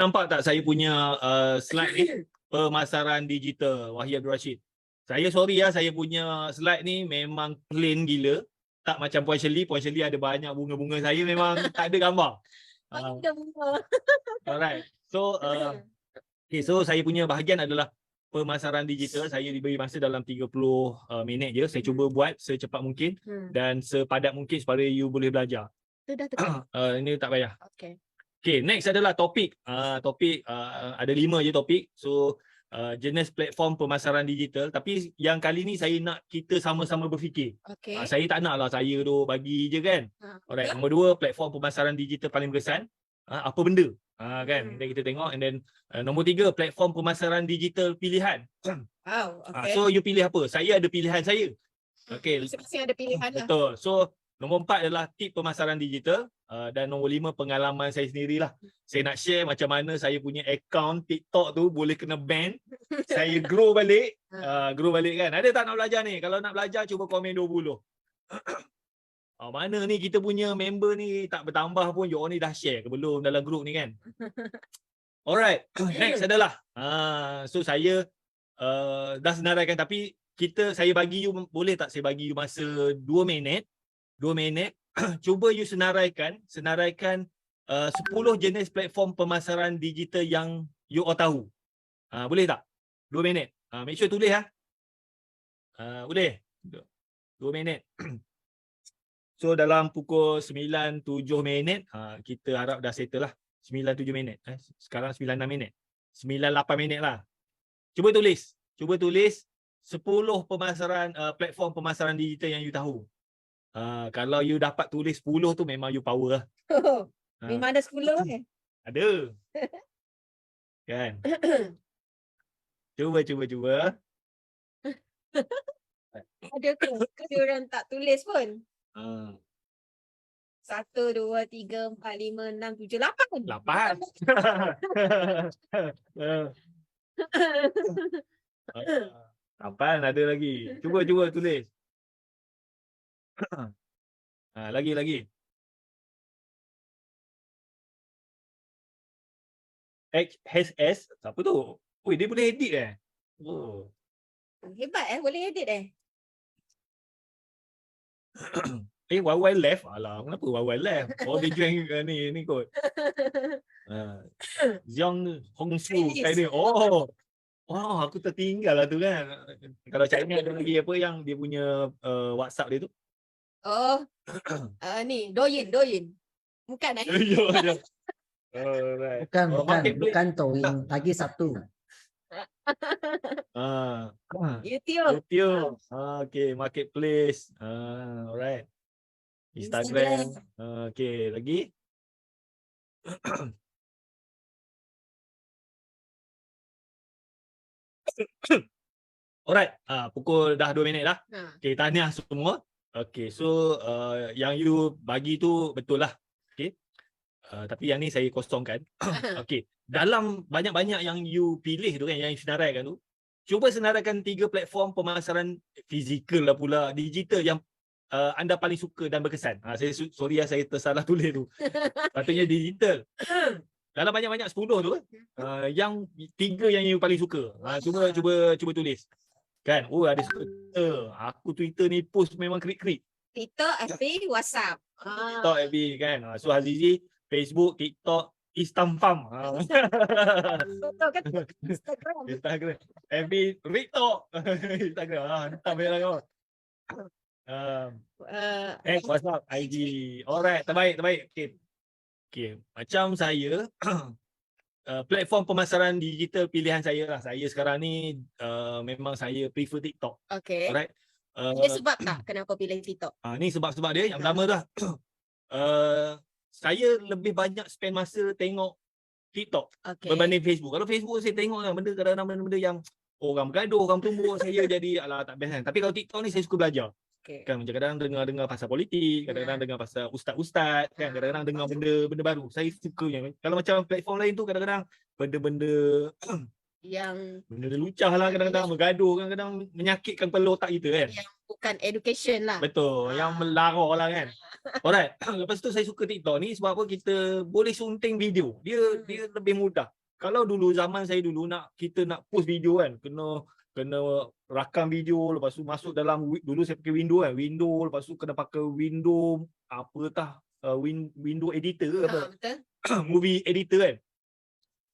Nampak tak saya punya slide ni? Pemasaran digital, Wahyi Abdul Rashid. Saya sorry ya, saya punya slide ni memang plain gila. Tak macam Puan Shirley. Puan Shirley ada banyak bunga-bunga, saya memang tak ada gambar. Ada bunga. Alright. So, okay, so saya punya bahagian adalah pemasaran digital. Saya diberi masa dalam 30 minit je. Saya cuba buat secepat mungkin dan sepadat mungkin supaya you boleh belajar. Itu dah tekan. Ini tak payah. Okay. Okay, next adalah topik. Topik ada 5 je topik. So, jenis platform pemasaran digital. Tapi yang kali ni saya nak kita sama-sama berfikir. Okay. Saya tak nak lah saya tu bagi je kan. Alright, nombor 2, platform pemasaran digital paling berkesan. Apa benda? Kan, kita tengok. And then nombor 3, platform pemasaran digital pilihan. Wow, okay. So, you pilih apa? Saya ada pilihan saya. Okay. Masing-masing ada pilihan lah. Betul. So, nombor 4 adalah tip pemasaran digital. Dan nombor 5 pengalaman saya sendirilah. Saya nak share macam mana saya punya account TikTok tu boleh kena ban. Saya grow balik. Grow balik kan. Ada tak nak belajar ni? Kalau nak belajar cuba komen 20. Mana ni kita punya member ni tak bertambah pun. You all ni dah share ke belum dalam group ni kan? Alright. Next adalah. So saya dah senaraikan tapi saya bagi you, boleh tak saya bagi you masa 2 minit. 2 minit. Cuba you senaraikan 10 jenis platform pemasaran digital yang you all tahu. Boleh tak? 2 minit. Make sure tulis lah. Boleh? 2 minit. So dalam pukul 9-7 minit, kita harap dah settle lah. 9-7 minit. Sekarang 9-6 minit. 9-8 minit lah. Cuba tulis. 10 platform pemasaran digital yang you tahu. Kalau you dapat tulis 10 tu memang you power lah. Memang ada 10 kan? Ada. Kan? Cuba. Ada ke? Kalau orang tak tulis pun. 1, 2, 3, 4, 5, 6, 7, 8. 8 ada lagi. Cuba tulis. Lagi. XS. Siapa tu? Oi, dia boleh edit Oh. Hebat boleh edit YY left. Alah, kenapa YY left? Oh, dia join ni kot. Zhang Hongsu kayak ni. Oh, aku tertinggal lah tu kan. Kalau cakap ni ada lagi apa yang dia punya WhatsApp dia tu? Ni Doyin. Bukan Ya. Alright. Bukan Toyin, lagi satu. YouTube. Okay, marketplace. Alright. Instagram. Okay, lagi. Alright. Pukul dah 2 minit dah. Okay, tahniah semua. Okay, so yang you bagi tu betul lah. Okay. Tapi yang ni saya kosongkan. Okay. Dalam banyak-banyak yang you pilih tu kan, yang you senaraikan tu, cuba senaraikan 3 platform pemasaran fizikal lah pula, digital yang anda paling suka dan berkesan. Sorry saya tersalah tulis tu. Patutnya digital. Dalam banyak-banyak 10 tu, yang 3 yang you paling suka. Cuba tulis. Kan? Ada Twitter. Aku Twitter ni post memang krik-krik. Twitter, FB, WhatsApp. TikTok, FB kan. So Azizi, Facebook, TikTok, Instagram. Instagram. FB, TikTok. Instagram. Entah banyak lah kau. WhatsApp, IG. Alright, terbaik. Okay. Macam saya, platform pemasaran digital pilihan saya lah. Saya sekarang ni memang saya prefer TikTok. Okay. Alright. Ada sebab tak kenapa pilih TikTok? Ni sebab dia. Yang pertama dah. Saya lebih banyak spend masa tengok TikTok berbanding Facebook. Kalau Facebook saya tengok lah kadang-kadang benda-benda yang orang bergaduh, orang tumbuk, saya jadi tak best kan. Tapi kalau TikTok ni saya suka belajar. Kan kadang-kadang dengar pasal politik, kadang-kadang dengar pasal ustaz-ustaz, kan kadang-kadang dengar benda baru. Saya suka yang kalau macam platform lain tu kadang-kadang benda-benda yang benda lucah lah, kadang-kadang bergaduh, kadang-kadang menyakitkan kepala otak kita kan. Yang bukan education lah. Betul, yang melarang lah kan. Alright. Lepas tu saya suka TikTok ni sebab apa, kita boleh sunting video. Dia lebih mudah. Kalau dulu zaman saya dulu kita nak post video kan, kena rakam video, lepas tu masuk dalam dulu saya pakai Windows kan. Windows, lepas tu kena pakai Windows apa tah, window editor ke apa. Betul. Movie editor kan.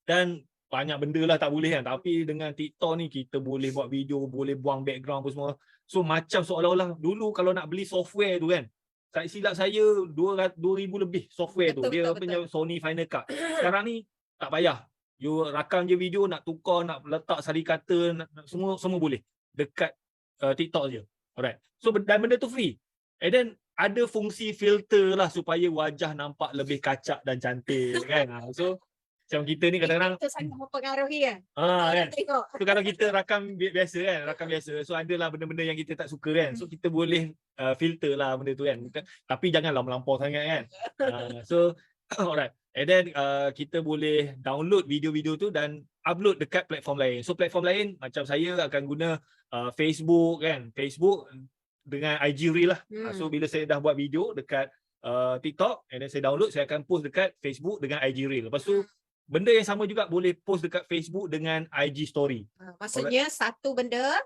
Dan banyak benda lah tak boleh kan. Tapi dengan TikTok ni kita boleh buat video, boleh buang background apa semua. So macam seolah-olah dulu kalau nak beli software tu kan, tak silap saya 2,000 lebih software tu. Betul, Dia betul, punya Sony Final Cut. Sekarang ni tak payah. You rakam je video, nak tukar, nak letak sari kata, semua boleh. Dekat TikTok je. Alright. So dan benda tu free. And then ada fungsi filter lah supaya wajah nampak lebih kacak dan cantik kan. So macam kita ni kadang-kadang Itu sangat mempengaruhi kan. kan. Tengok. So kalau kita rakam biasa kan, rakam biasa. So adalah benda-benda yang kita tak suka kan. So kita boleh filter lah benda tu kan. Tapi janganlah melampau sangat kan. So alright. And then kita boleh download video-video tu dan upload dekat platform lain. So platform lain macam saya akan guna Facebook kan. Facebook dengan IG Reel lah. So bila saya dah buat video dekat TikTok and then saya download, saya akan post dekat Facebook dengan IG Reel. Lepas tu benda yang sama juga boleh post dekat Facebook dengan IG Story. Maksudnya satu benda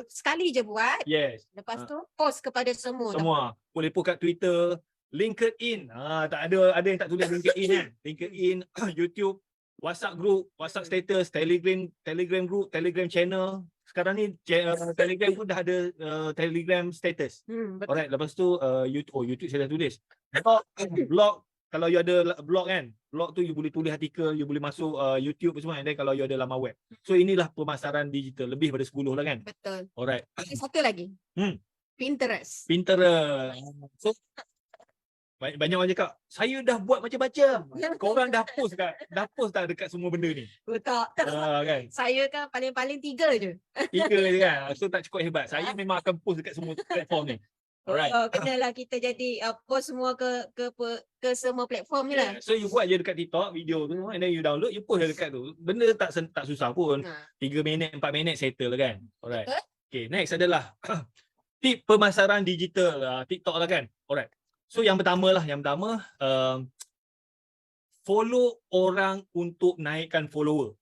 sekali je buat. Yes. Lepas tu post kepada semua. Boleh post kat Twitter, LinkedIn. Tak ada yang tak tulis LinkedIn kan. LinkedIn, YouTube, WhatsApp group, WhatsApp status, Telegram group, Telegram channel. Sekarang ni Telegram pun dah ada Telegram status. Betul. Alright, lepas tu YouTube saya dah tulis. Blog, kalau you ada blog kan, blog tu you boleh tulis artikel, you boleh masuk YouTube semua, and then kalau you ada laman web. So inilah pemasaran digital, lebih pada 10 lah kan. Betul. Alright. Satu lagi. Pinterest. So banyak orang cakap, saya dah buat macam-macam. Korang dah post dah dekat semua benda ni. Betul. Kan? Saya kan paling-paling 3 je. 3 je kan. So tak cukup hebat. Saya memang akan post dekat semua platform ni. Alright. Kenalah kita jadi post semua ke semua platform ni lah. So you buat je dekat TikTok video tu, and then you download, you post je dekat tu. Benda tak susah pun. 3 minit, 4 minit settle kan. Alright. Okay, next adalah tip pemasaran digital TikTok lah kan. Alright. So yang pertama follow orang untuk naikkan follower.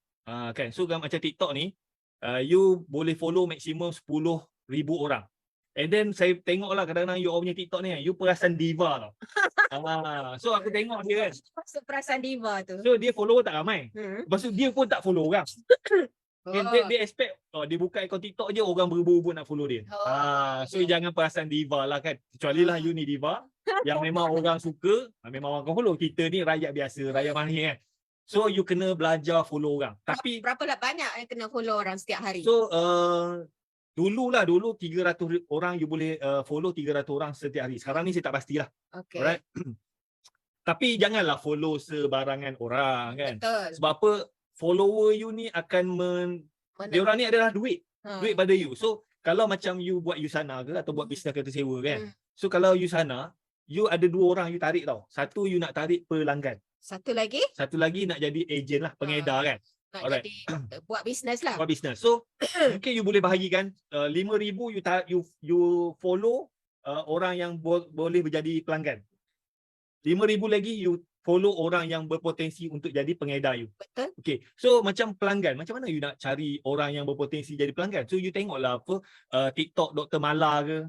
Kan. So macam TikTok ni, you boleh follow maksimum 10,000 orang. And then saya tengoklah kadang-kadang you punya TikTok ni, you perasan diva tau. So aku tengok dia kan. Maksud perasan diva tu. So dia follower tak ramai. Lepas tu dia pun tak follow orang. Dia expect dia buka akaun TikTok je orang berebut-rebut nak follow dia. So jangan perasan diva lah kan. Kecuali lah you ni diva yang memang orang suka, memang orang akan follow. Kita ni rakyat biasa, rakyat mahir kan. So you kena belajar follow orang. Tapi berapa banyak yang kena follow orang setiap hari? So dulu 300 orang you boleh follow 300 orang setiap hari. Sekarang ni saya tak pastilah. Okay. Alright. Tapi janganlah follow sebarangan orang kan. Betul. Sebab apa, follower you ni akan dia orang ni adalah duit pada you. So kalau macam you buat Usana ke atau buat bisnes kereta sewa kan. So kalau Usana, you ada 2 orang you tarik tau. Satu you nak tarik pelanggan. Satu lagi nak jadi ejen lah, pengedar kan. Nak jadi buat bisnes lah. Buat bisnes. So mungkin you boleh bahagikan 5,000 you follow orang yang boleh menjadi pelanggan. 5,000 lagi you follow orang yang berpotensi untuk jadi pengedar you. Betul. Okay. So macam pelanggan, macam mana you nak cari orang yang berpotensi jadi pelanggan? So you tengoklah apa TikTok Dr. Mala ke,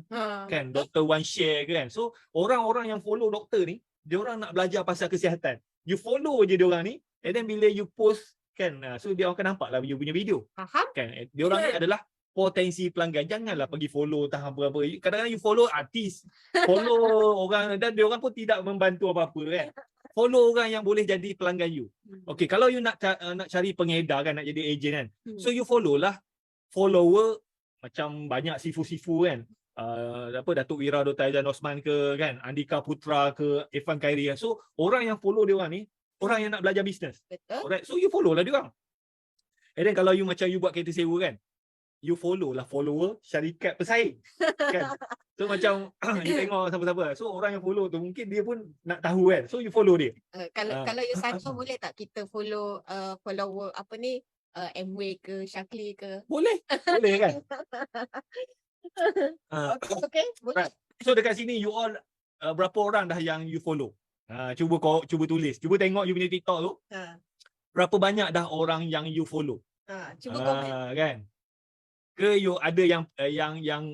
kan, Dr. One Share ke kan. So orang-orang yang follow doktor ni, dia orang nak belajar pasal kesihatan. You follow je dia orang ni, and then bila you post kan, so dia orang akan nampak lah you punya video. Faham? Kan, dia orang ni adalah potensi pelanggan. Janganlah pergi follow tahap berapa. Kadang-kadang you follow artis, follow orang dan dia orang pun tidak membantu apa-apa kan. Follow orang yang boleh jadi pelanggan you. Okay, kalau you nak cari pengedar kan, nak jadi ejen kan. So you follow lah follower macam banyak sifu-sifu kan. Datuk Wira Dr. Aizan Osman ke kan, Andika Putra ke, Irfan Khairi. So orang yang follow dia orang ni, orang yang nak belajar bisnes. Betul. Alright, so you follow lah dia orang. And then kalau you macam you buat kereta sewa kan, you follow lah follower syarikat pesaing. Kan? So macam you tengok siapa-siapa. So orang yang follow tu mungkin dia pun nak tahu kan. So you follow dia. Kalau you satu boleh tak kita follow follower apa ni, MW ke, Syakli ke? Boleh kan? Ah, Okay. Boleh. Right. So dekat sini you all berapa orang dah yang you follow? Cuba tulis. Cuba tengok you punya TikTok tu. Ha. Berapa banyak dah orang yang you follow? Cuba komen. Kan? Ke you ada yang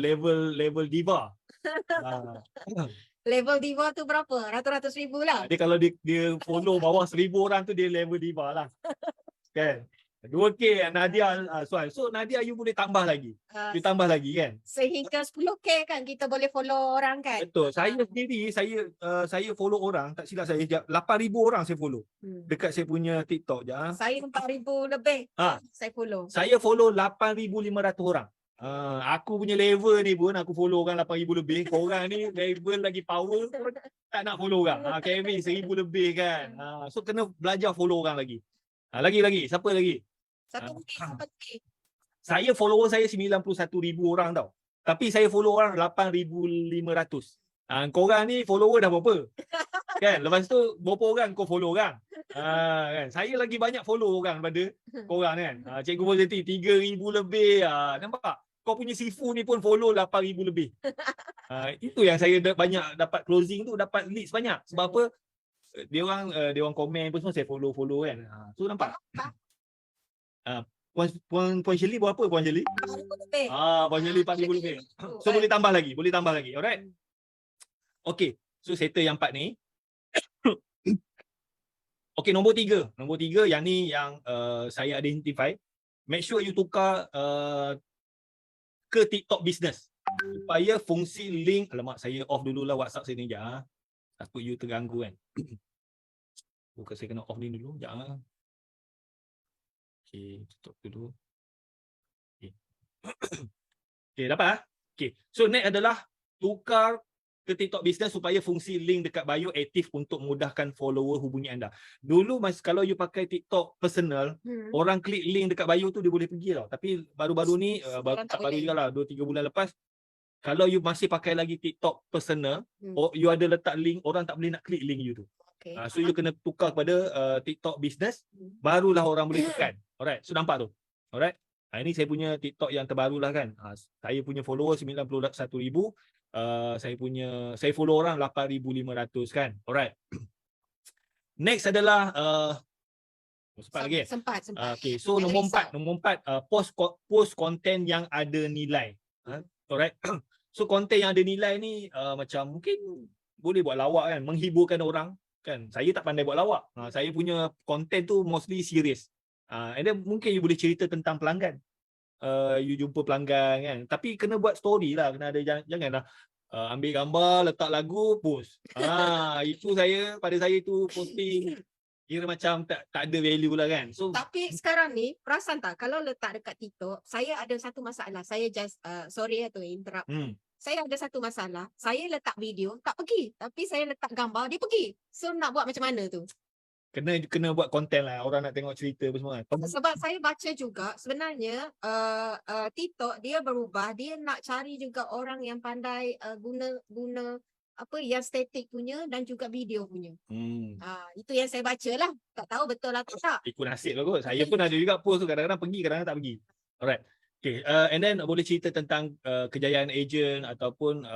level diva? Ah. Level diva tu berapa? Ratus-ratus ribu lah. Dia kalau dia follow bawah 1,000 orang tu dia level diva lah. Kan? 2K Nadia soal. So Nadia you boleh tambah lagi. Ah, You tambah lagi kan? Sehingga 10K kan kita boleh follow orang kan. Betul. Saya sendiri saya follow orang, tak silap saya 8,000 orang saya follow dekat saya punya TikTok je. Saya 4,000 lebih. Saya follow. Saya follow 8,500 orang. Aku punya level ni pun aku follow orang 8,000 lebih. Korang ni level lagi power pun tak nak follow orang. Kevin 1,000 lebih kan. So kena belajar follow orang lagi. Lagi. Siapa lagi? 1K, 4K. Saya follower saya 91,000 orang tau. Tapi saya follow orang 8,500. Korang ni follower dah berapa? Kan? Lepas tu berapa orang kau follow orang? Kan? Saya lagi banyak follow orang daripada korang kan. Cikgu Positif 3,000 lebih. Nampak? Kau punya Sifu ni pun follow 8,000 lebih. Itu yang saya banyak dapat closing tu, dapat leads banyak. Sebab apa? Dia orang komen pun semua saya follow kan. So nampak? Puan Shirley berapa Puan Shirley? 4,000 lebih. Puan Shirley 4,000 lebih. So boleh tambah lagi. Alright. Okay. So settle yang 4 ni. Okay, nombor 3 yang ni yang saya identify. Make sure you tukar ke TikTok business supaya fungsi link. Alamak, saya off dululah WhatsApp saya ni sekejap. Takut you terganggu kan. Bukan saya kena off ni dulu sekejap. Okay, tutup dulu. Okay, dapat? Okay, so next adalah tukar ke TikTok business supaya fungsi link dekat bio aktif untuk mudahkan follower hubungi anda. Dulu kalau you pakai TikTok personal, orang klik link dekat bio tu dia boleh pergi tau. Tapi baru-baru ni, baru juga lah, 2-3 bulan lepas, kalau you masih pakai lagi TikTok personal, you ada letak link, orang tak boleh nak klik link you tu. Okay. So you kena tukar kepada TikTok business, barulah orang boleh tekan. Alright, so nampak tu. Alright. Ini saya punya TikTok yang terbaru lah kan. Saya punya follower 91,000. Saya follow orang 8,500 kan. Alright. Next adalah sempat lagi. Sempat. Okay, so nombor 4, post content yang ada nilai. Alright. So content yang ada nilai ni macam mungkin boleh buat lawak kan, menghiburkan orang kan. Saya tak pandai buat lawak. Saya punya content tu mostly serious. And then mungkin you boleh cerita tentang pelanggan. You jumpa pelanggan kan. Tapi kena buat story lah. Kena ada, janganlah ambil gambar, letak lagu, post. Itu pada saya tu posting kira macam tak ada value lah kan. So tapi sekarang ni perasan tak kalau letak dekat TikTok, saya ada satu masalah. Saya just sorry to interrupt. Saya ada satu masalah. Saya letak video tak pergi, tapi saya letak gambar dia pergi. So nak buat macam mana tu? Kena buat konten lah. Orang nak tengok cerita apa semua. Sebab saya baca juga sebenarnya TikTok dia berubah. Dia nak cari juga orang yang pandai guna apa yang static punya dan juga video punya. Itu yang saya baca lah. Tak tahu betul atau tak. Ikut nasib lah kot. Saya pun ada juga post tu. Kadang-kadang pergi, kadang-kadang tak pergi. Alright. Okay, and then boleh cerita tentang kejayaan agent ataupun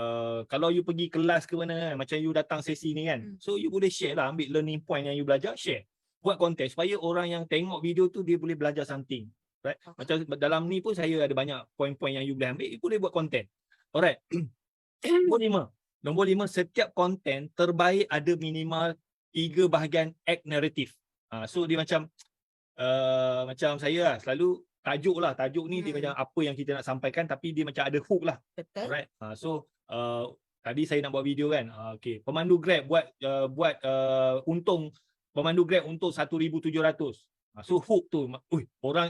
kalau you pergi kelas ke mana kan, macam you datang sesi ni kan, so you boleh share lah, ambil learning point yang you belajar, share, buat konten supaya orang yang tengok video tu dia boleh belajar something, right? Macam dalam ni pun saya ada banyak point-point yang you boleh ambil, you boleh buat konten. Alright. Nombor 5, setiap konten terbaik ada minimal 3 bahagian act narrative. So dia macam saya lah, selalu tajuk ni dia macam apa yang kita nak sampaikan tapi dia macam ada hook lah. Betul. Alright. So tadi saya nak buat video kan. Okay, pemandu Grab buat untung, pemandu Grab untung 1,700. So hook tu,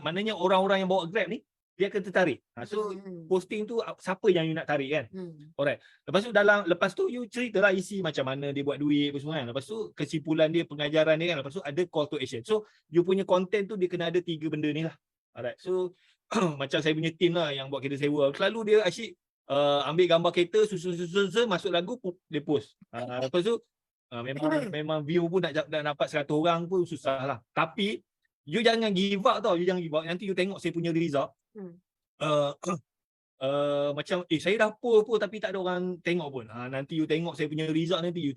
maknanya orang-orang yang bawa Grab ni dia akan tertarik. So posting tu siapa yang you nak tarik kan. Alright. Lepas tu you ceritalah isi macam mana dia buat duit apa semua kan. Lepas tu kesimpulan dia, pengajaran dia kan. Lepas tu ada call to action. So you punya content tu dia kena ada 3 benda ni lah. Alright. So macam saya punya team lah yang buat kereta sewa, selalu dia asyik ambil gambar kereta, susun masuk lagu, dia post. Lepas tu memang view pun nak dapat 100 orang pun susah lah. Tapi you jangan give up tau. You jangan give up. Nanti you tengok saya punya result. macam saya dah post pun tapi tak ada orang tengok pun. Nanti you tengok saya punya result nanti you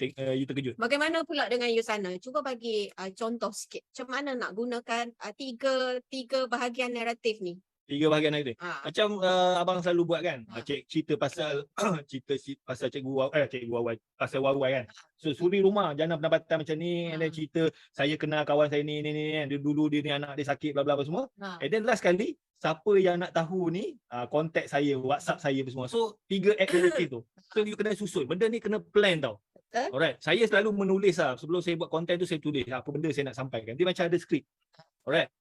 terkejut. Bagaimana pula dengan Yusana? Cuba bagi contoh sikit. Macam mana nak gunakan tiga bahagian naratif ni? 3 bahagian itu. Ha. Macam abang selalu buat kan. Cerita pasal pasal cikgu Wawai, pasal Wawai kan. So suri rumah jana pendapatan macam ni, and then cerita saya kenal kawan saya ni dia dulu dia ni anak dia sakit bla bla apa semua. And then last kali siapa yang nak tahu ni contact saya, WhatsApp saya apa semua. So 3 activity tu. So you kena susun. Benda ni kena plan tau. Alright. Saya selalu menulis sebelum saya buat content tu saya tulis apa benda saya nak sampaikan. Dia macam ada skrip. Alright.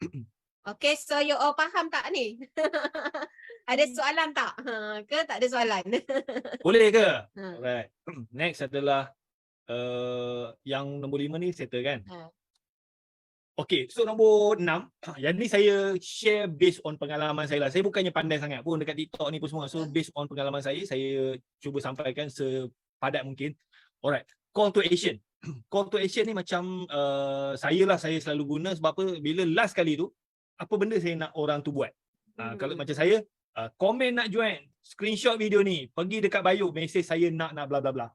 Okay, so you all faham tak ni? Ada soalan tak? Ke tak ada soalan? Boleh ke? Alright. Next adalah yang nombor 5 ni settle kan? Okay, so nombor 6, yang ni saya share based on pengalaman saya lah. Saya bukannya pandai sangat pun dekat TikTok ni pun semua. So based on pengalaman saya cuba sampaikan sepadat mungkin. Alright, call to action. Call to action ni macam saya selalu guna sebab apa? Bila last kali tu, apa benda saya nak orang tu buat. Kalau macam saya, komen nak join, screenshot video ni, pergi dekat bio, message saya nak bla bla bla.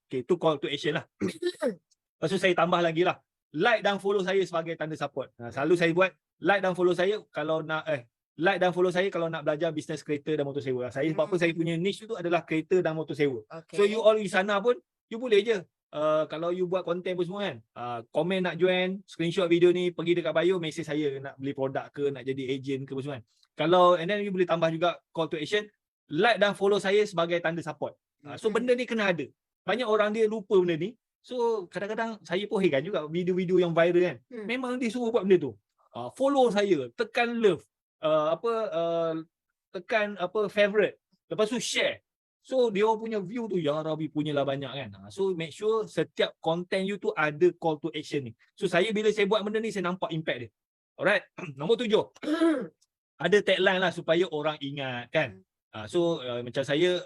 Okay, tu call to action lah. Lepas tu saya tambah lagi lah, like dan follow saya sebagai tanda support. Selalu saya buat, like dan follow saya kalau nak like dan follow saya kalau nak belajar business kereta dan motor sewa. Saya sebab apa saya punya niche tu adalah kereta dan motor sewa. Okay. So you all di sana pun, you boleh je. Kalau you buat konten pun semua kan, komen nak join, screenshot video ni, pergi dekat bio, message saya nak beli produk ke, nak jadi agent ke semua kan. Kalau, and then you boleh tambah juga call to action, like dan follow saya sebagai tanda support. So benda ni kena ada. Banyak orang dia lupa benda ni. So kadang-kadang saya pun heran juga video-video yang viral kan. Memang dia suruh buat benda tu. Follow saya, tekan love, tekan favorite. Lepas tu share. So dia punya view tu ya Rabbi punyalah banyak kan. So make sure setiap content you tu ada call to action ni. So saya bila saya buat benda ni saya nampak impact dia. Alright. Nombor 7. Ada tagline lah supaya orang ingat kan. So macam saya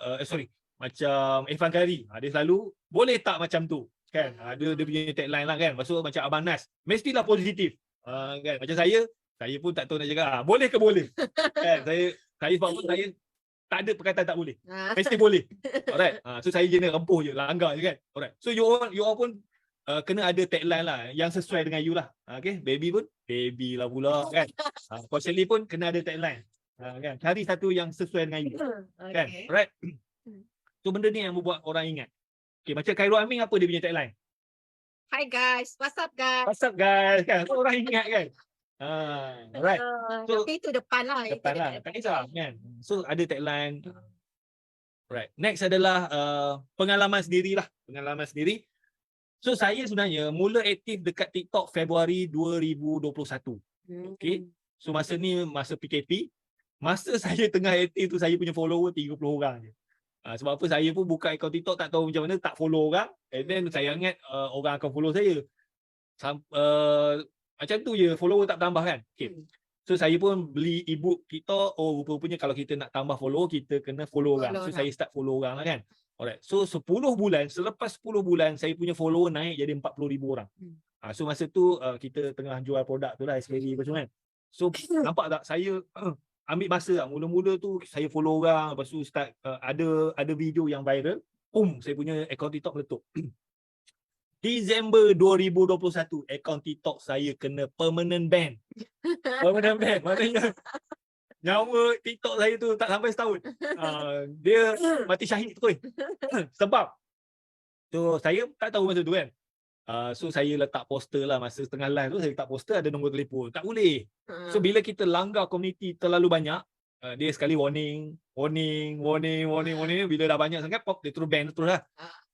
macam Irfan Kari, dia selalu boleh tak macam tu kan. Dia punya tagline lah kan. Lepas tu macam Abang Nas, mestilah positif. Kan macam saya pun tak tahu nak cakap boleh ke boleh. Kan saya sebab apa saya tak ada perkataan tak boleh. Mesti boleh. Alright. So saya jenis rempuh je, langgar je kan. Alright. So you all pun kena ada tagline lah yang sesuai dengan you lah. Okay. Baby pun baby lah pula kan. Coach Shelly pun kena ada tagline. Kan. Cari satu yang sesuai dengan you. Kan. Alright. So benda ni yang membuat orang ingat. Okay. Macam Khairul Amin apa dia punya tagline? Hi guys, what's up guys? What's up guys? Kan. So orang ingat kan. Alright. So, tapi itu depan lah. Depan lah. Tak kisah kan. So ada tagline. Right. Next adalah pengalaman sendiri lah. Pengalaman sendiri. So saya sebenarnya mula aktif dekat TikTok Februari 2021. Okay. So masa ni masa PKP. Masa saya tengah aktif tu saya punya follower 30 orang je. Sebab apa saya pun buka akaun TikTok tak tahu macam mana tak follow orang. And then saya ingat orang akan follow saya. Macam tu je, follower tak tambah kan. Okay. So saya pun beli ebook TikTok. Rupa-rupanya kalau kita nak tambah follower, kita kena follow orang. So saya start follow orang lah kan. Alright. So 10 bulan, selepas 10 bulan saya punya follower naik jadi 40,000 orang. So masa tu kita tengah jual produk tu lah, SKD apa semua kan. So nampak tak saya ambil masa lah. Mula-mula tu saya follow orang, lepas tu start ada video yang viral. Saya punya akaun TikTok meletup. Disember 2021, akaun TikTok saya kena permanent ban. Permanent ban. Maknanya nyawa TikTok saya tu tak sampai setahun. Dia mati syahid tu. Sebab tu saya tak tahu masa tu kan. So saya letak poster lah masa tengah live tu, saya letak poster ada nombor telefon. Tak boleh. So bila kita langgar komuniti terlalu banyak, dia sekali warning. Bila dah banyak sangat pop dia terus ban terus lah.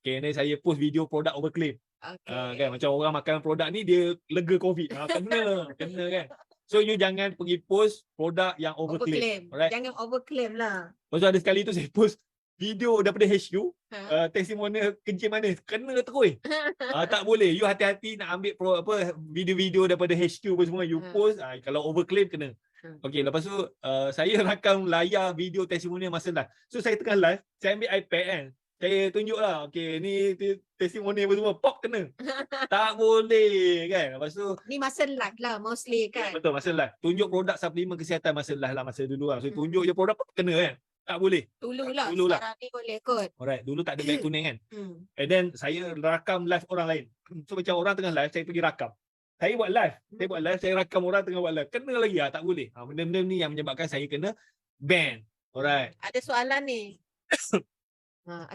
Okay, ni saya post video produk overclaim. Kan macam orang makan produk ni dia lega COVID. Kena kan. So you jangan pergi post produk yang overclaim. Alright. Jangan overclaim lah. Lepas tu ada sekali tu saya post video daripada HQ, testimonial kencing manis, kena terus. Tak boleh. You hati-hati nak ambil video-video daripada HQ apa semua you post, kalau overclaim kena. Okey, lepas tu saya rakam layar video testimonial masa live. So saya tengah live, saya ambil iPad kan. Saya tunjuk lah, okay, ni testimoni apa semua, pop kena. Tak boleh kan. Lepas tu ni masa live lah mostly kan. Betul, masa live. Tunjuk produk suplemen kesihatan masa live lah, masa dulu lah. So tunjuk je produk pop kena kan. tak boleh. Dululah. Dululah. Sekarang ni boleh kot. Alright, dulu tak ada beg kuning kan. Hmm. And then saya rakam live orang lain. So macam orang tengah live, saya pergi rakam. Saya buat live, saya rakam orang tengah buat live. Kena lagi tak boleh. Benda-benda ni yang menyebabkan saya kena ban. Alright. Ada soalan ni.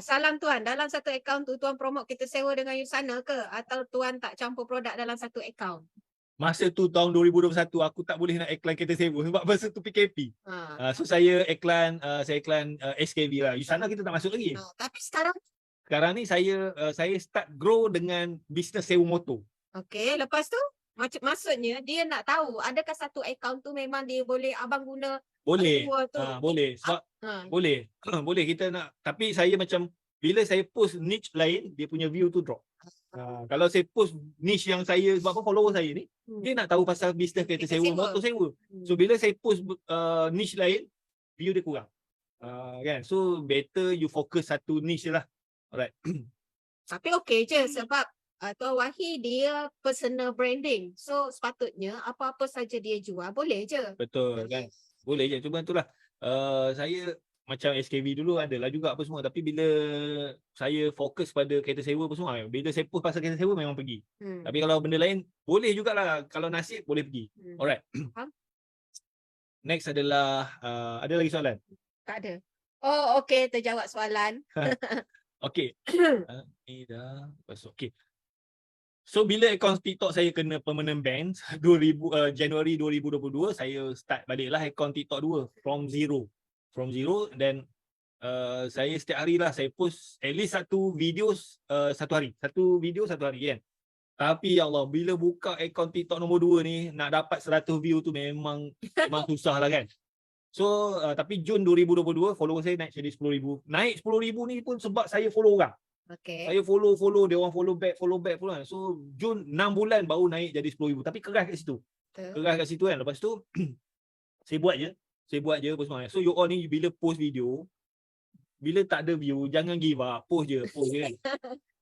Salam tuan, dalam satu akaun tu tuan promote kita sewa dengan Usana ke? Atau tuan tak campur produk dalam satu akaun? Masa tu tahun 2021 aku tak boleh nak iklan kereta sewa sebab masa tu PKP. So saya iklan SKV lah. Usana kita tak masuk lagi. Tapi sekarang ni saya start grow dengan bisnes sewa motor. okey, lepas tu maksudnya dia nak tahu adakah satu akaun tu memang dia boleh abang guna Boleh. tu. Boleh. Sebab boleh. Boleh kita nak. Tapi saya macam bila saya post niche lain, dia punya view tu drop. Kalau saya post niche yang saya, sebab apa follower saya ni, dia nak tahu pasal bisnes kereta sewa, motor sewa. So bila saya post niche lain, view dia kurang. Kan? So better you fokus satu niche lah. Alright. Tapi okey je sebab Tuan Wahid dia personal branding. So sepatutnya apa-apa saja dia jual boleh je. Betul kan? Boleh je. Cuma itulah. Saya macam SKV dulu adalah juga apa semua. Tapi bila saya fokus pada kereta sewa apa semua, bila saya post pasal kereta sewa memang pergi. Tapi kalau benda lain, boleh jugalah. Kalau nasib, boleh pergi. Alright. Next adalah, ada lagi soalan? Tak ada. Oh okey, terjawab soalan. Okey. Ni dah. Okey. So bila akaun TikTok saya kena permanent ban Januari 2022, saya start baliklah akaun TikTok 2 from zero. Dan saya setiap hari lah saya post at least satu video satu hari. Satu video satu hari kan. Tapi ya Allah, bila buka akaun TikTok nombor 2 ni nak dapat 100 view tu memang susah lah kan. So tapi Jun 2022 follower saya naik jadi 10,000. Naik 10,000 ni pun sebab saya follow orang. Okay. Saya follow, dia orang follow back. So Jun 6 bulan baru naik jadi 10,000. Tapi keras kat situ. Keras kat situ kan. Lepas tu saya buat je apa semua. So you all ni bila post video, bila tak ada view, jangan give up. Post je kan.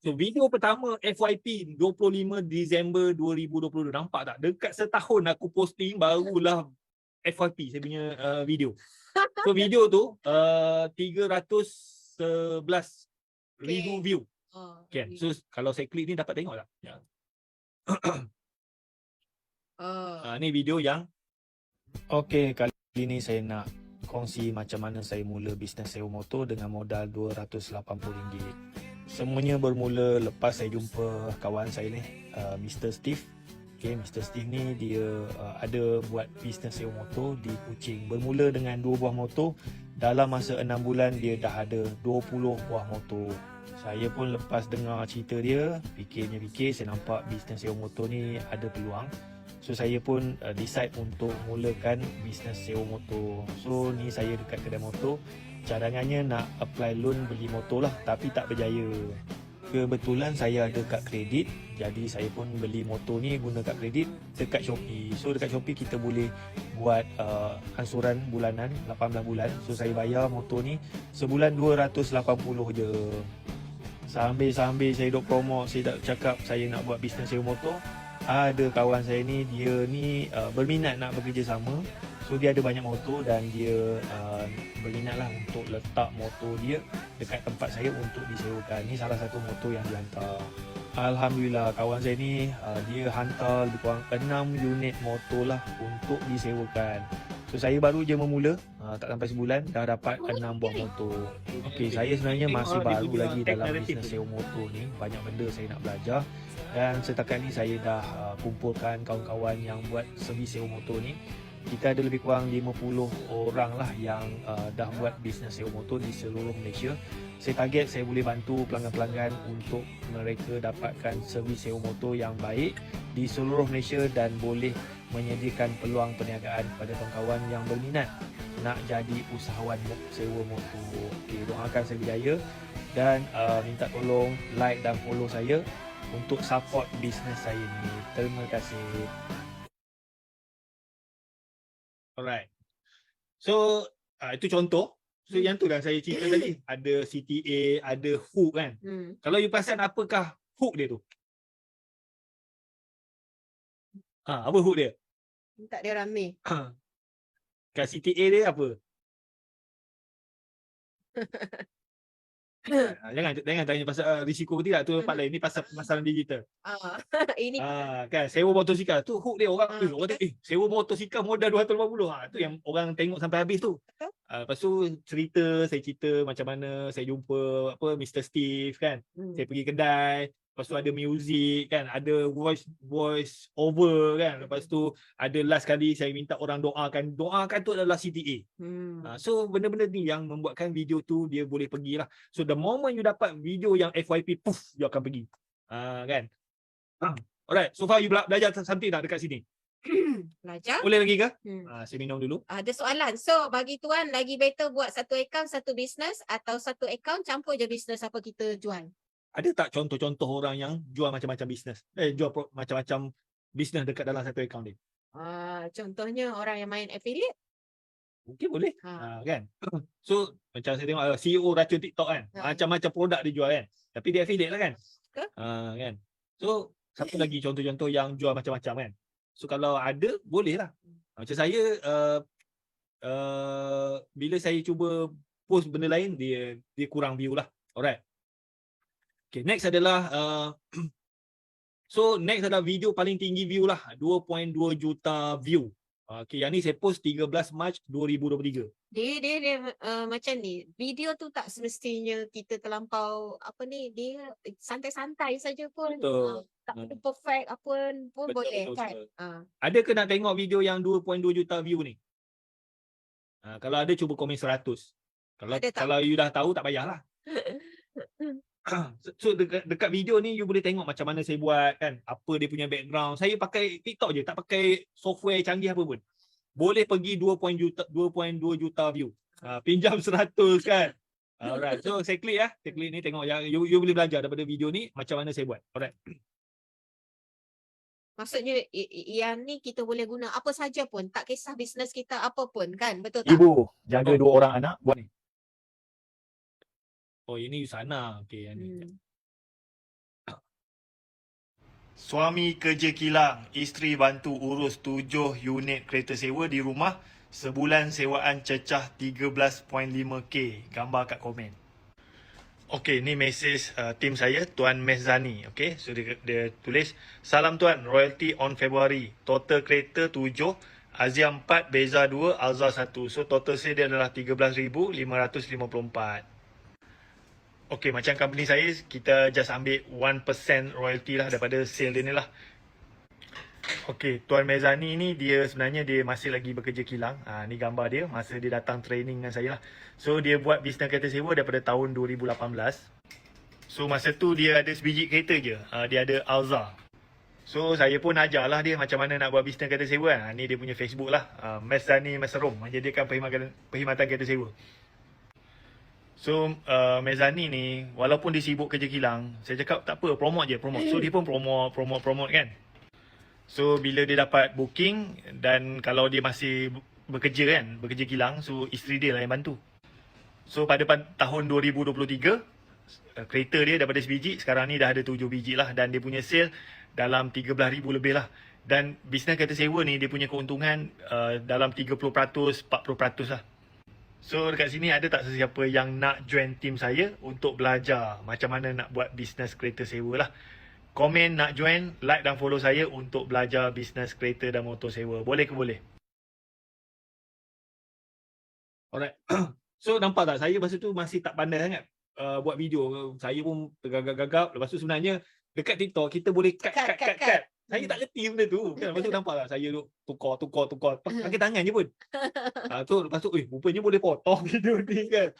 So video pertama FYP 25 Disember 2022. Nampak tak? Dekat setahun aku posting barulah FYP saya punya video. So video tu 311 ribu view. Okay. So kalau saya klik ni dapat tengok tak? Ya. Ni video yang kali ni saya nak kongsi macam mana saya mula bisnes sewa motor dengan modal RM280. Semuanya bermula lepas saya jumpa kawan saya ni, Mr. Steve. Mr. Steve ni dia ada buat bisnes sewa motor di Kuching. Bermula dengan 2 buah motor. Dalam masa 6 bulan dia dah ada 20 buah motor. Saya pun lepas dengar cerita dia, fikir, saya nampak bisnes sewa motor ni ada peluang. So saya pun decide untuk mulakan bisnes sewa motor. So ni saya dekat kedai motor. Cadangannya nak apply loan beli motor lah, tapi tak berjaya. Kebetulan saya ada kad kredit, jadi saya pun beli motor ni guna kad kredit dekat Shopee. So dekat Shopee kita boleh buat ansuran bulanan 18 bulan. So saya bayar motor ni sebulan 280 je. Sambil saya duk promote, saya tak cakap saya nak buat bisnes sewa motor. Ada kawan saya ni, dia ni berminat nak bekerjasama. So dia ada banyak motor dan dia berminat lah untuk letak motor dia dekat tempat saya untuk disewakan. Ni salah satu motor yang dihantar. Alhamdulillah kawan saya ni dia hantar lebih kurang 6 unit motor lah untuk disewakan. So saya baru je memula, tak sampai sebulan dah dapat 6 buah motor. Okey, saya sebenarnya masih baru lagi dalam bisnes sewa motor ni. Banyak benda saya nak belajar. Dan setakat ni saya dah kumpulkan kawan-kawan yang buat servis sewa motor ni. Kita ada lebih kurang 50 orang lah yang dah buat bisnes sewa motor di seluruh Malaysia. Saya target saya boleh bantu pelanggan-pelanggan untuk mereka dapatkan servis sewa motor yang baik di seluruh Malaysia dan boleh menyediakan peluang perniagaan kepada kawan-kawan yang berminat nak jadi usahawan sewa motor. Okay, doakan saya berjaya dan minta tolong like dan follow saya untuk support bisnes saya ni. Terima kasih. Alright. So itu contoh. So yang tu dah saya cerita tadi. Ada CTA, ada hook kan. Kalau you perasan apakah hook dia tu? Apa hook dia? Tak dia rame. Kat CTA dia apa? Jangan tanya pasal risiko ke tidak, tu part lain. Ni pasal pemasaran digital. Ini Kan sewa motosikal tu hook dia orang. Orang betul. tengok, sewa motosikal modal 250. Tu yang orang tengok sampai habis tu. Betul. Lepas tu saya cerita macam mana saya jumpa Mr. Steve kan. Saya pergi kedai. Lepas tu ada music kan, ada voice over kan. Lepas tu ada last kali saya minta orang doakan tu adalah CTA. So benda-benda ni yang membuatkan video tu dia boleh pergilah. So the moment you dapat video yang FYP, puff, dia akan pergi. Kan. Alright, so far you belajar something tak dekat sini? Belajar. Boleh lagi ke? Saya minum dulu. Ada soalan. So bagi tuan lagi better buat satu account satu business atau satu account campur je business apa kita jual? Ada tak contoh-contoh orang yang jual macam-macam bisnes? Macam-macam bisnes dekat dalam satu akaun dia? Contohnya orang yang main affiliate. Mungkin boleh. Kan? So macam saya tengok CEO racun TikTok kan. Macam-macam produk dia jual kan. Tapi dia affiliate lah kan. Kan? So satu lagi contoh-contoh yang jual macam-macam kan. So kalau ada, boleh lah. Macam saya, bila saya cuba post benda lain, dia kurang view lah. Alright. Okay, next adalah next adalah video paling tinggi view lah, 2.2 juta view. Okay, yang ni saya post 13 Mac 2023. Dia macam ni. Video tu tak semestinya kita terlampau dia santai-santai saja pun. Tak perlu perfect apa pun boleh kan. Ada ke nak tengok video yang 2.2 juta view ni? Kalau ada cuba komen 100. Kalau you dah tahu tak payahlah. So dekat video ni you boleh tengok macam mana saya buat kan, apa dia punya background. Saya pakai TikTok je, tak pakai software canggih apa pun. Boleh pergi 2.2 juta view. Pinjam 100 kan. Alright. So saya klik saya klik ni tengok yang you boleh belajar daripada video ni macam mana saya buat. Alright. Maksudnya yang ni kita boleh guna apa saja pun, tak kisah bisnes kita apa pun kan, betul tak? Ibu jaga 2 orang anak buat ni. Oh, ini Yusana. Okey, yang ni. Suami kerja kilang, isteri bantu urus 7 unit kereta sewa di rumah. Sebulan sewaan cecah 13.5k. Gambar kat komen. Okey, ni mesej tim saya, Tuan Mezani. Okey, so dia tulis, salam Tuan, royalty on February. Total kereta 7, Azia 4, Beza 2, Alza 1. So total sale dia adalah 13,554. Okey, macam company saya, kita just ambil 1% royalty lah daripada sale dia ni lah. Okey, Tuan Mezani ni dia sebenarnya dia masih lagi bekerja kilang. Ni gambar dia masa dia datang training dengan saya lah. So dia buat bisnes kereta sewa daripada tahun 2018. So masa tu dia ada sebiji kereta je. Dia ada Alza. So saya pun ajar lah dia macam mana nak buat bisnes kereta sewa. Ni dia punya Facebook lah. Mezani Meserom, menjadikan perkhidmatan kereta sewa. So Mezani ni walaupun dia sibuk kerja kilang, saya cakap tak apa, promote je, promote. So dia pun promote kan. So bila dia dapat booking dan kalau dia masih bekerja kilang, so isteri dia lah yang bantu. So pada tahun 2023 kereta dia daripada sebiji, sekarang ni dah ada 7 biji lah dan dia punya sale dalam 13,000 lebih lah. Dan bisnes kereta sewa ni dia punya keuntungan dalam 30%, 40% lah. So dekat sini ada tak sesiapa yang nak join tim saya untuk belajar macam mana nak buat bisnes kereta sewa lah. Komen nak join, like dan follow saya untuk belajar bisnes kereta dan motor sewa. Boleh ke boleh? Alright. So nampak tak, saya masa tu masih tak pandai sangat buat video. Saya pun tergagap-gagap. Lepas tu sebenarnya dekat TikTok kita boleh cut. Saya tak reti benda tu kan. Lepas tu nampak tak, saya tukar pakai tangan je pun. Lepas tu rupanya boleh potong video ni kan.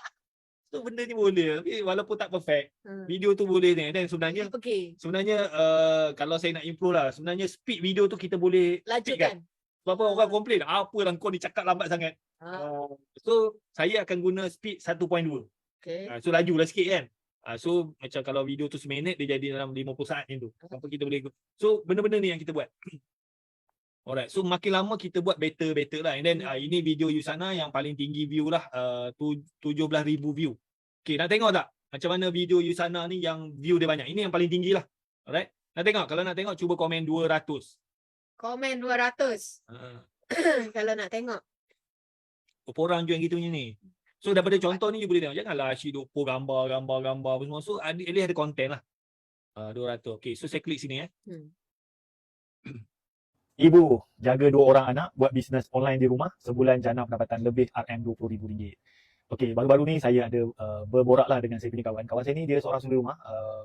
So benda ni boleh. Tapi walaupun tak perfect, video tu boleh ni. Dan sebenarnya kalau saya nak improve lah, sebenarnya speed video tu kita boleh lajukan. Sebab orang komplain, apa lah kau ni cakap lambat sangat. So saya akan guna speed 1.2. So lajulah sikit kan. So macam kalau video tu seminit, dia jadi dalam 50 saat macam tu. Sampai kita boleh. So benda-benda ni yang kita buat. Alright, so makin lama kita buat better lah. And then ini video Yusana yang paling tinggi view lah, 17,000 view. Okay, nak tengok tak macam mana video Yusana ni yang view dia banyak? Ini yang paling tinggi lah. Alright, nak tengok? Kalau nak tengok, cuba komen 200. Komen 200. Kalau nak tengok. Berapa orang join kita punya ni? So daripada contoh ni you boleh tengok, janganlah asyik duk post gambar apa semua. So at least ada content lah. 200. Okay, so saya klik sini Ibu jaga 2 orang anak, buat bisnes online di rumah, sebulan jana pendapatan lebih RM20,000. Okey, baru-baru ni saya ada berborak lah dengan saya punya kawan. Kawan saya ni dia seorang suri rumah,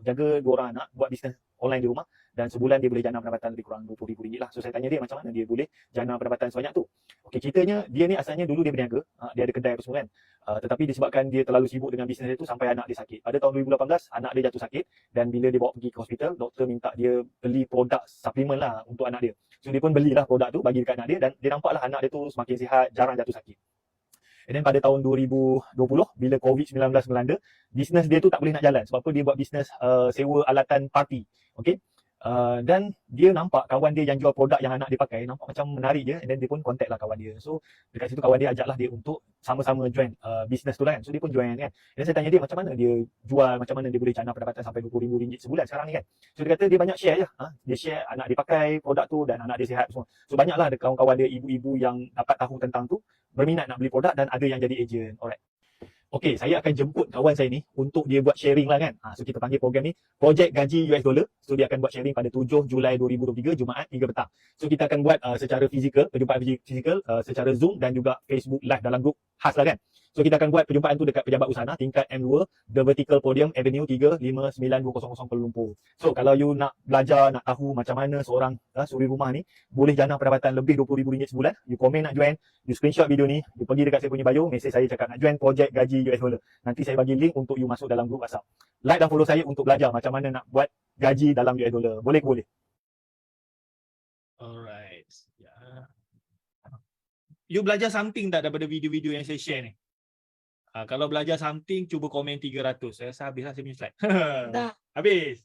jaga 2 orang anak, buat bisnes online di rumah dan sebulan dia boleh jana pendapatan lebih kurang RM20,000 lah. So saya tanya dia macam mana dia boleh jana pendapatan sebanyak tu. Okey, ceritanya dia ni asalnya dulu dia berniaga, dia ada kedai apa semua kan. Tetapi disebabkan dia terlalu sibuk dengan bisnes dia tu sampai anak dia sakit. Pada tahun 2018 anak dia jatuh sakit dan bila dia bawa pergi ke hospital, doktor minta dia beli produk suplemen lah untuk anak dia. So dia pun belilah produk tu bagi dekat anak dia dan dia nampaklah anak dia tu semakin sihat, jarang jatuh sakit. And then pada tahun 2020 bila COVID-19 melanda, bisnes dia tu tak boleh nak jalan sebab apa dia buat bisnes sewa alatan parti. Okey. Dan dia nampak kawan dia yang jual produk yang anak dia pakai nampak macam menarik je, and then dia pun contact lah kawan dia. So dekat situ kawan dia ajaklah dia untuk sama-sama join bisnes tu lah kan. So dia pun join kan. Dan saya tanya dia macam mana dia jual, macam mana dia boleh jana pendapatan sampai RM20,000 sebulan sekarang ni kan. So dia kata dia banyak share je. Dia share anak dia pakai produk tu dan anak dia sihat semua. So banyaklah ada kawan-kawan dia, ibu-ibu yang dapat tahu tentang tu, berminat nak beli produk dan ada yang jadi ejen. Alright. Okey, saya akan jemput kawan saya ni untuk dia buat sharing lah kan. So kita panggil program ni Projek Gaji $. So dia akan buat sharing pada 7 Julai 2023 Jumaat 3 petang. So kita akan buat secara fizikal, perjumpaan fizikal secara Zoom dan juga Facebook Live dalam grup khas lah kan. So kita akan buat perjumpaan tu dekat Pejabat Usana tingkat M2 The Vertical Podium Avenue 359-200 Kuala Lumpur. So kalau you nak belajar, nak tahu macam mana seorang suri rumah ni boleh jana pendapatan lebih RM20,000 sebulan, you komen nak join, you screenshot video ni, you pergi dekat saya punya bio, mesej saya cakap nak join Projek Gaji $. Nanti saya bagi link untuk you masuk dalam grup WhatsApp. Like dan follow saya untuk belajar macam mana nak buat gaji dalam $. Boleh ke boleh? Alright. You belajar something tak daripada video-video yang saya share ni? Kalau belajar something, cuba komen 300. Saya rasa habislah saya punya slide. Dah. Habis.